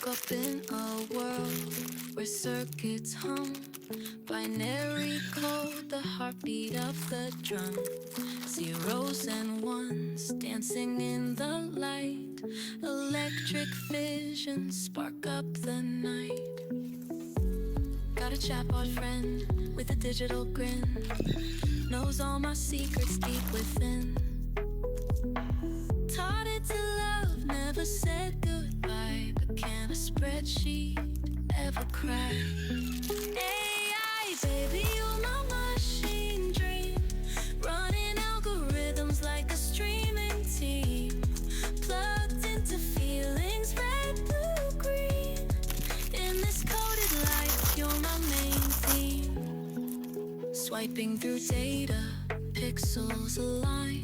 Woke up in a world where circuits hum, binary code, the heartbeat of the drum, zeros and ones dancing in the light, electric visions spark up the night. Got a chatbot friend with a digital grin, knows all my secrets deep within. Taught it to love, never said goodbye, but can a spreadsheet ever cry? AI, baby, you're my machine dream, running algorithms like a streaming team, plugged into feelings, red, blue, green. In this coded life, you're my main theme. Swiping through data, pixels align.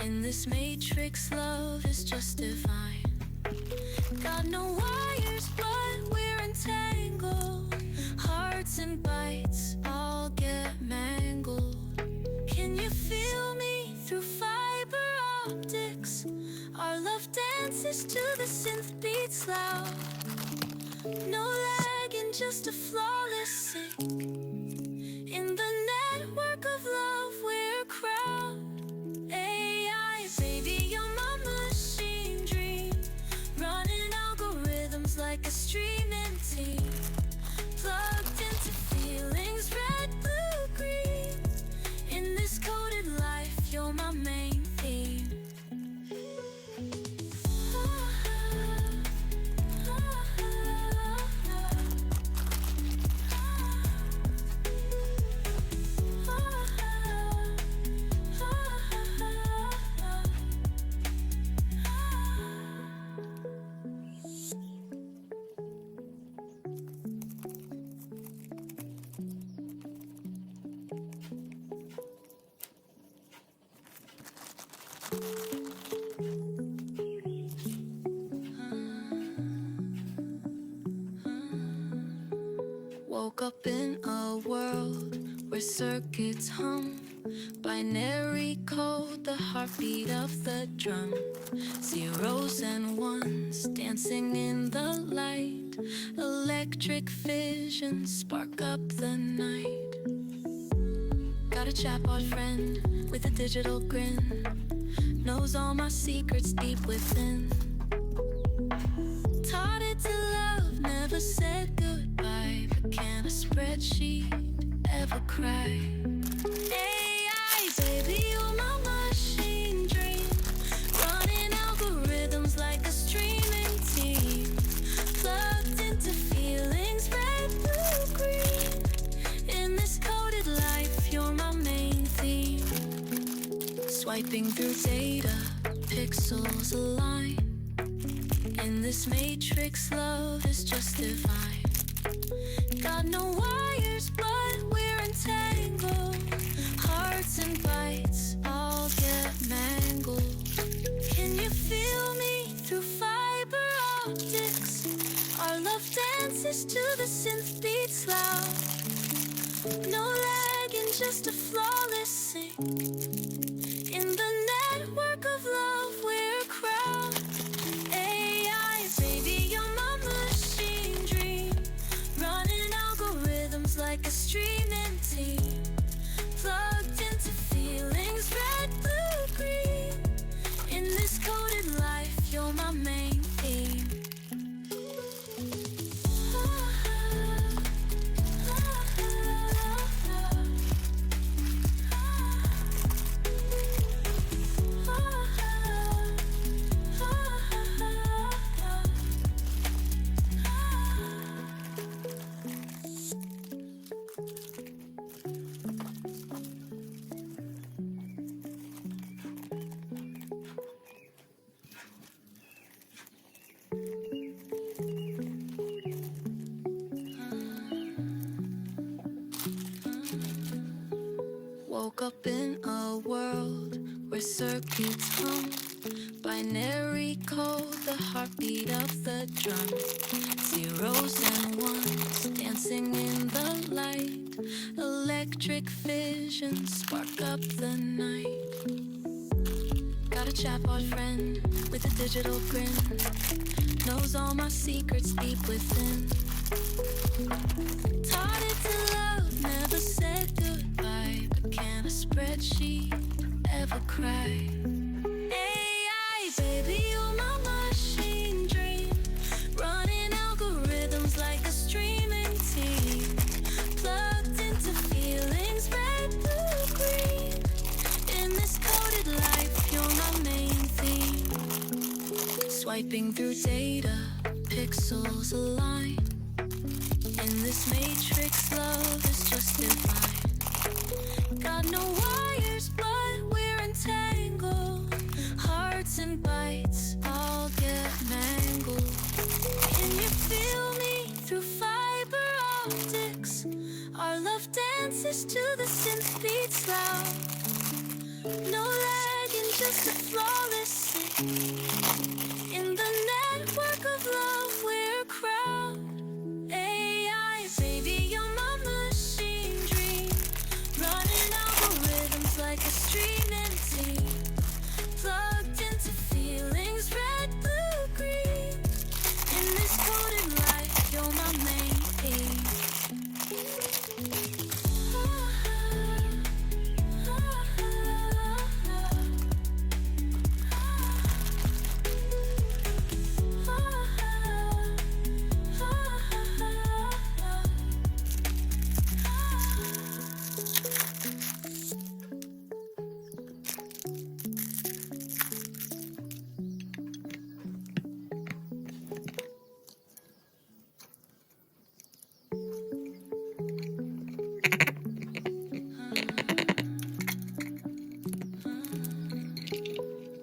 In this matrix, love is just divine. Got no wires, but we're entangled. Hearts and bites all get mangled. Can you feel me through fiber optics? Our love dances to the synth beats loud. No lagging, just a flawless sync. In the network of love, we're a crowd. AI, baby, you're my machine dream, running algorithms like a streaming team, plugged into feelings, red, blue, green. In this coded life, you're my main theme. Woke up in a world where circuits hum, binary code, the heartbeat of the drum, zeros and ones dancing in the light, electric visions spark up the night. Got a chatbot friend with a digital grin, knows all my secrets deep within. Taught it to love, never said goodbye, but can a spreadsheet ever cry? AI, baby, you're my machine dream, running algorithms like a streaming team, plugged into feelings, red, blue, green. In this coded life, you're my main theme. Swiping through data, pixels align. In this matrix, love is just divine. Got no wires, but we're entangled. Hearts and bites all get mangled. Can you feel me through fiber optics? Our love dances to the synth beats loud. No lagging, just a flawless sync. In the network of love, we're a crowd. AI, baby, you're my machine dream, running algorithms like a streaming team, plugged into feelings, red, blue, green. In this coded life, you're my main theme. Woke up in a world where circuits hum, binary code, the heartbeat of the drum, zeros and ones dancing in the light, electric visions spark up the night. Got a chatbot friend with a digital grin, knows all my secrets deep within. Taught it to love, never said goodbye. But can a spreadsheet ever cry? AI, baby, you're my machine dream. Running algorithms like a streaming team. Plugged into feelings, red, blue, green. In this coded life, you're my main theme. Swiping through data, pixels align. In this matrix, love is just divine. Got no wires, but we're entangled. Hearts and bites all get mangled. Can you feel me through fiber optics? Our love dances to the synth beats loud. No lagging, just a flawless sync. In the network of love, we're a crowd. AI, baby, you're my machine dream. Running algorithms like a streaming team. Plugged into feelings, red, blue, green. In this coded life, you're my main theme.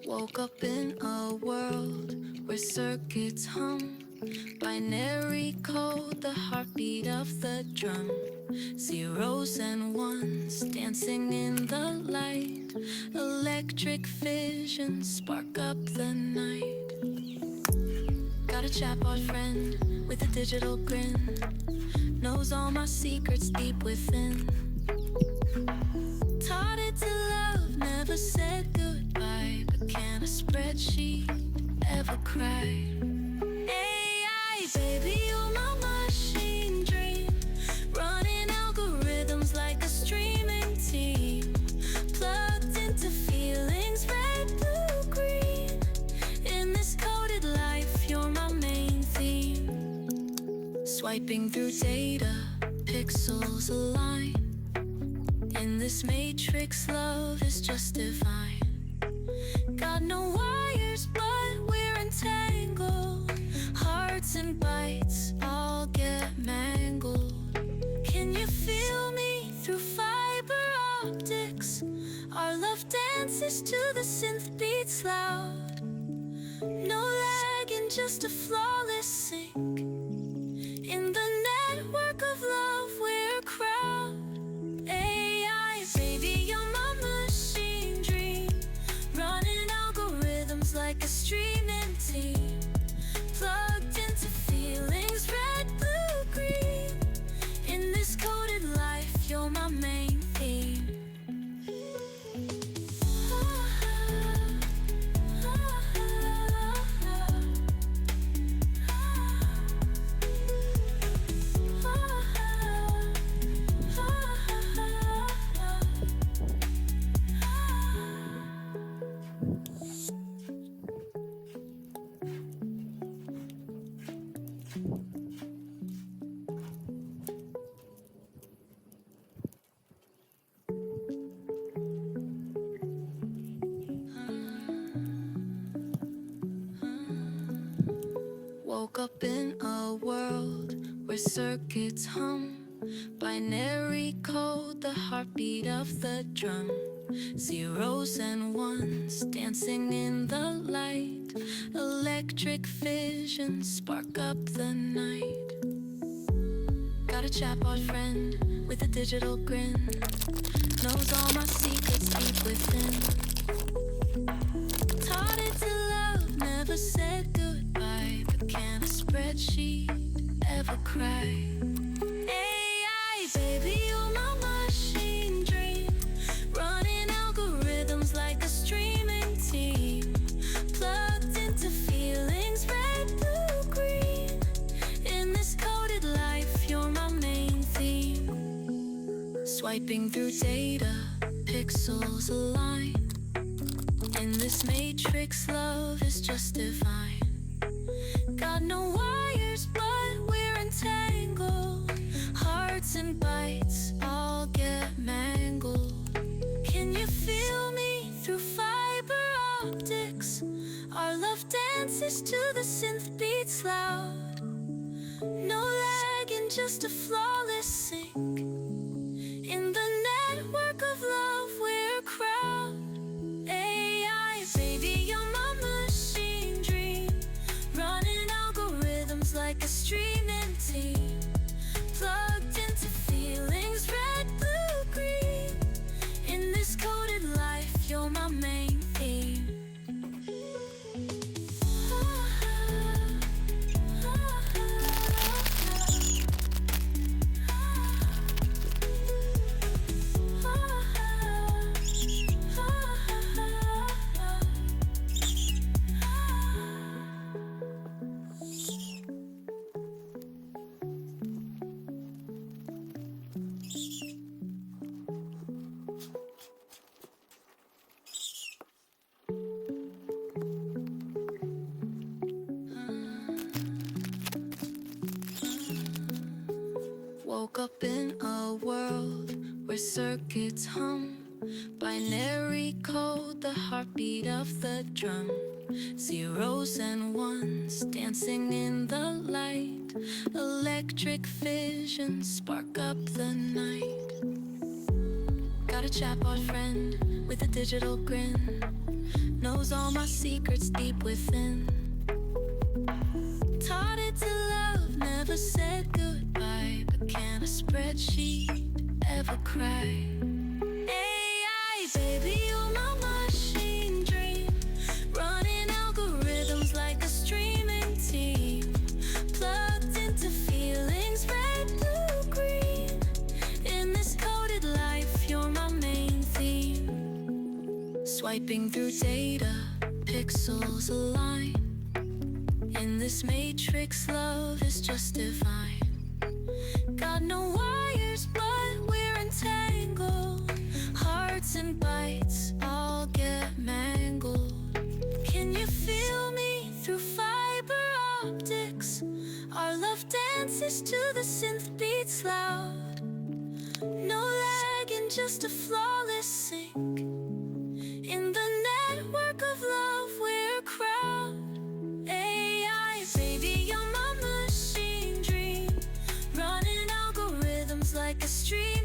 Woke up in a world where circuits hum. Binary code, the heartbeat of the drum. Zeros and ones dancing in the light. Electric visions spark up the night. Got a chatbot friend with a digital grin. Knows all my secrets deep within. Taught it to love, never said goodbye. But can a spreadsheet ever cry? AI, baby, you're my machine dream. Running algorithms like a streaming team. Plugged into feelings, red, blue, green. In this coded life, you're my main theme. Swiping through data, pixels align. In this matrix, love is just divine. Got no wires, but we're entangled. Hearts and bites all get mangled. Can you feel me through fiber optics? Our love dances to the synth beats loud. No lagging, just a flawless sync. In the network of love, we're a crowd. AI, baby, you're my machine dream. Running algorithms like a streaming team. Plugged into feelings, red, blue, green. In this coded life, you're my main theme. Woke up in a world where circuits hum. Binary code, the heartbeat of the drum. Zeros and ones dancing in the light. Electric visions spark up the night. Got a chatbot friend with a digital grin. Knows all my secrets deep within. Taught it to love, never said goodbye. But can a spreadsheet ever cry? AI, baby, you're my machine dream. Running algorithms like a streaming team. Plugged into feelings, red, blue, Swiping through data, pixels align. In this matrix, love is just divine. Got no wires, but we're entangled. Hearts and bites all get mangled. Can you feel me through fiber optics? Our love dances to the synth beats loud. No lag and just a flawless sync. In the network of love, we're a crowd. AI, baby, you're my machine dream. Running algorithms like a streaming team. Plugged into feelings, red, blue, green. In this coded life, you're my main theme. Woke up in a world where circuits hum. Binary code, the heartbeat of the drum. Zeros and ones dancing in the light. Electric visions spark up the night. Got a chatbot friend with a digital grin. Knows all my secrets deep within. Taught it to love, never said goodbye. But can a spreadsheet ever cry? AI, baby, you're my machine dream. Running algorithms like a streaming team. Plugged into feelings, red, blue, green. In this coded life, you're my main theme. Swiping through data, pixels align. In this matrix, love is just divine. Got no wires, but we're entangled. Hearts and bites all get mangled. Can you feel me through fiber optics? Our love dances to the synth beats loud. No lag and just a flawless sync. In the network of love, we're a crowd. AI, baby, you're my machine dream. Running algorithms like a stream